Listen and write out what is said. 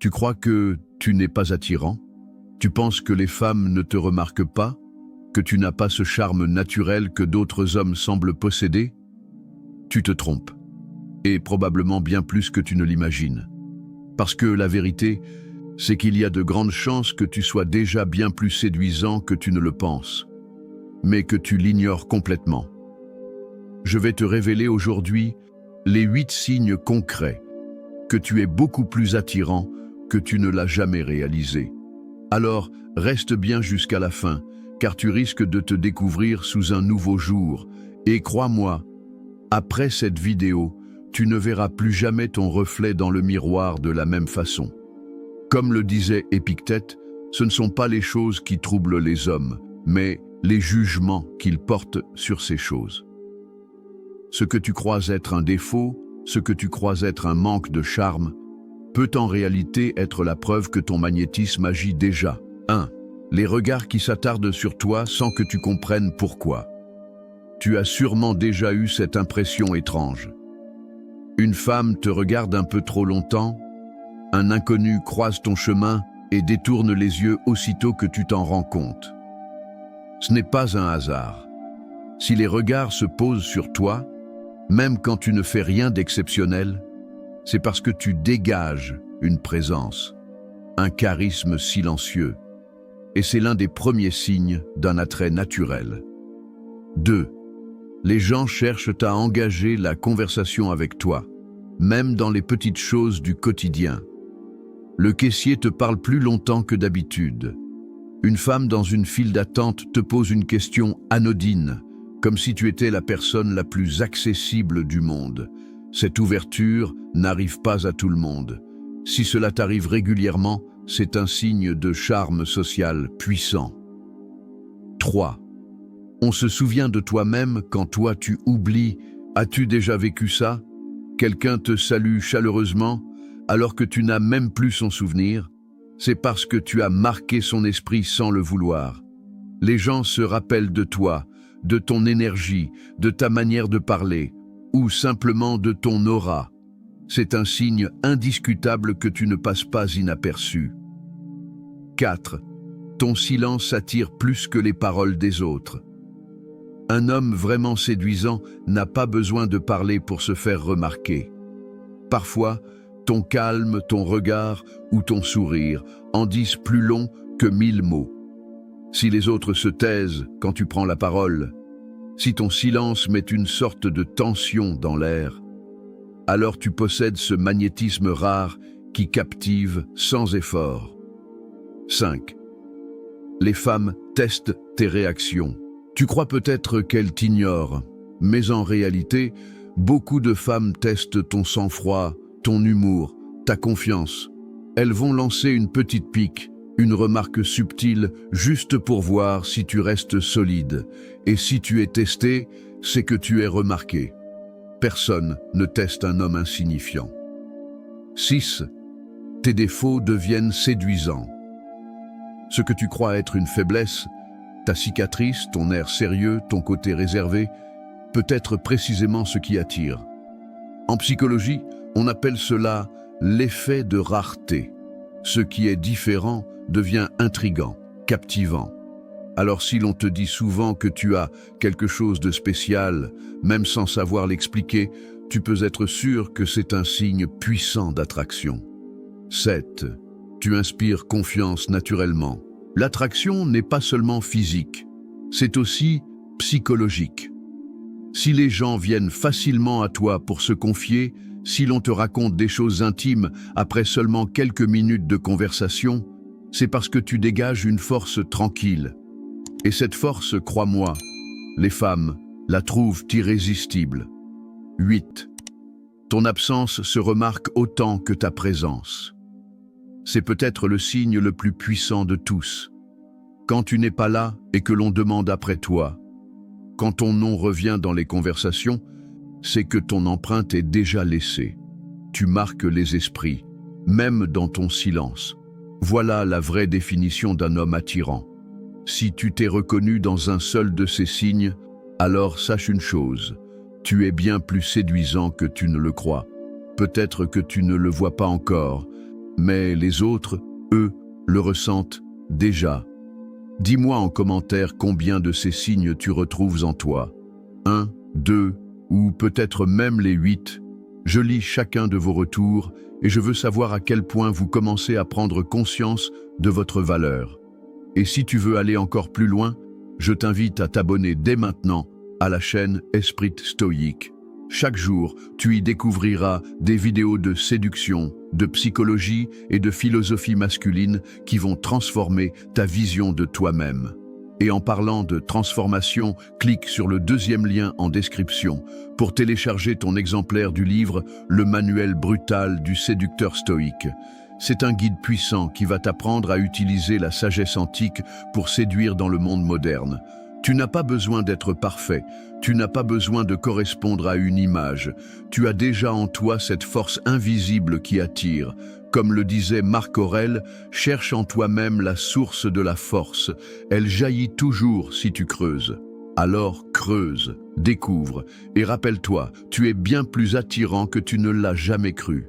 Tu crois que tu n'es pas attirant? Tu penses que les femmes ne te remarquent pas? Que tu n'as pas ce charme naturel que d'autres hommes semblent posséder? Tu te trompes, et probablement bien plus que tu ne l'imagines. Parce que la vérité, c'est qu'il y a de grandes chances que tu sois déjà bien plus séduisant que tu ne le penses, mais que tu l'ignores complètement. Je vais te révéler aujourd'hui les 8 signes concrets que tu es beaucoup plus attirant que tu ne l'as jamais réalisé. Alors, reste bien jusqu'à la fin, car tu risques de te découvrir sous un nouveau jour. Et crois-moi, après cette vidéo, tu ne verras plus jamais ton reflet dans le miroir de la même façon. Comme le disait Épictète, ce ne sont pas les choses qui troublent les hommes, mais les jugements qu'ils portent sur ces choses. Ce que tu crois être un défaut, ce que tu crois être un manque de charme, peut en réalité être la preuve que ton magnétisme agit déjà. 1. Les regards qui s'attardent sur toi sans que tu comprennes pourquoi. Tu as sûrement déjà eu cette impression étrange. Une femme te regarde un peu trop longtemps, un inconnu croise ton chemin et détourne les yeux aussitôt que tu t'en rends compte. Ce n'est pas un hasard. Si les regards se posent sur toi, même quand tu ne fais rien d'exceptionnel, c'est parce que tu dégages une présence, un charisme silencieux, et c'est l'un des premiers signes d'un attrait naturel. 2. Les gens cherchent à engager la conversation avec toi, même dans les petites choses du quotidien. Le caissier te parle plus longtemps que d'habitude. Une femme dans une file d'attente te pose une question anodine, comme si tu étais la personne la plus accessible du monde. Cette ouverture n'arrive pas à tout le monde. Si cela t'arrive régulièrement, c'est un signe de charme social puissant. 3. On se souvient de toi-même quand toi tu oublies. As-tu déjà vécu ça? Quelqu'un te salue chaleureusement alors que tu n'as même plus son souvenir. C'est parce que tu as marqué son esprit sans le vouloir. Les gens se rappellent de toi, de ton énergie, de ta manière de parler, ou simplement de ton aura. C'est un signe indiscutable que tu ne passes pas inaperçu. 4. Ton silence attire plus que les paroles des autres. Un homme vraiment séduisant n'a pas besoin de parler pour se faire remarquer. Parfois, ton calme, ton regard ou ton sourire en disent plus long que 1000 mots. Si les autres se taisent quand tu prends la parole, si ton silence met une sorte de tension dans l'air, alors tu possèdes ce magnétisme rare qui captive sans effort. 5. Les femmes testent tes réactions. Tu crois peut-être qu'elles t'ignorent, mais en réalité, beaucoup de femmes testent ton sang-froid, ton humour, ta confiance. Elles vont lancer une petite pique, une remarque subtile, juste pour voir si tu restes solide. Et si tu es testé, c'est que tu es remarqué. Personne ne teste un homme insignifiant. 6. Tes défauts deviennent séduisants. Ce que tu crois être une faiblesse, ta cicatrice, ton air sérieux, ton côté réservé, peut être précisément ce qui attire. En psychologie, on appelle cela l'effet de rareté. Ce qui est différent devient intrigant, captivant. Alors si l'on te dit souvent que tu as quelque chose de spécial, même sans savoir l'expliquer, tu peux être sûr que c'est un signe puissant d'attraction. 7. Tu inspires confiance naturellement. L'attraction n'est pas seulement physique, c'est aussi psychologique. Si les gens viennent facilement à toi pour se confier, si l'on te raconte des choses intimes après seulement quelques minutes de conversation, c'est parce que tu dégages une force tranquille. Et cette force, crois-moi, les femmes la trouvent irrésistible. 8. Ton absence se remarque autant que ta présence. C'est peut-être le signe le plus puissant de tous. Quand tu n'es pas là et que l'on demande après toi, quand ton nom revient dans les conversations, c'est que ton empreinte est déjà laissée. Tu marques les esprits, même dans ton silence. Voilà la vraie définition d'un homme attirant. Si tu t'es reconnu dans un seul de ces signes, alors sache une chose, tu es bien plus séduisant que tu ne le crois. Peut-être que tu ne le vois pas encore, Mais les autres, eux, le ressentent déjà. Dis-moi en commentaire combien de ces signes tu retrouves en toi. 1, 2, ou peut-être même les 8. Je lis chacun de vos retours et je veux savoir à quel point vous commencez à prendre conscience de votre valeur. Et si tu veux aller encore plus loin, je t'invite à t'abonner dès maintenant à la chaîne Esprit Stoïque. Chaque jour, tu y découvriras des vidéos de séduction, de psychologie et de philosophie masculine qui vont transformer ta vision de toi-même. Et en parlant de transformation, clique sur le deuxième lien en description pour télécharger ton exemplaire du livre « Le manuel brutal du séducteur stoïque ». C'est un guide puissant qui va t'apprendre à utiliser la sagesse antique pour séduire dans le monde moderne. Tu n'as pas besoin d'être parfait, tu n'as pas besoin de correspondre à une image. Tu as déjà en toi cette force invisible qui attire. Comme le disait Marc Aurèle, cherche en toi-même la source de la force. Elle jaillit toujours si tu creuses. Alors creuse, découvre et rappelle-toi, tu es bien plus attirant que tu ne l'as jamais cru.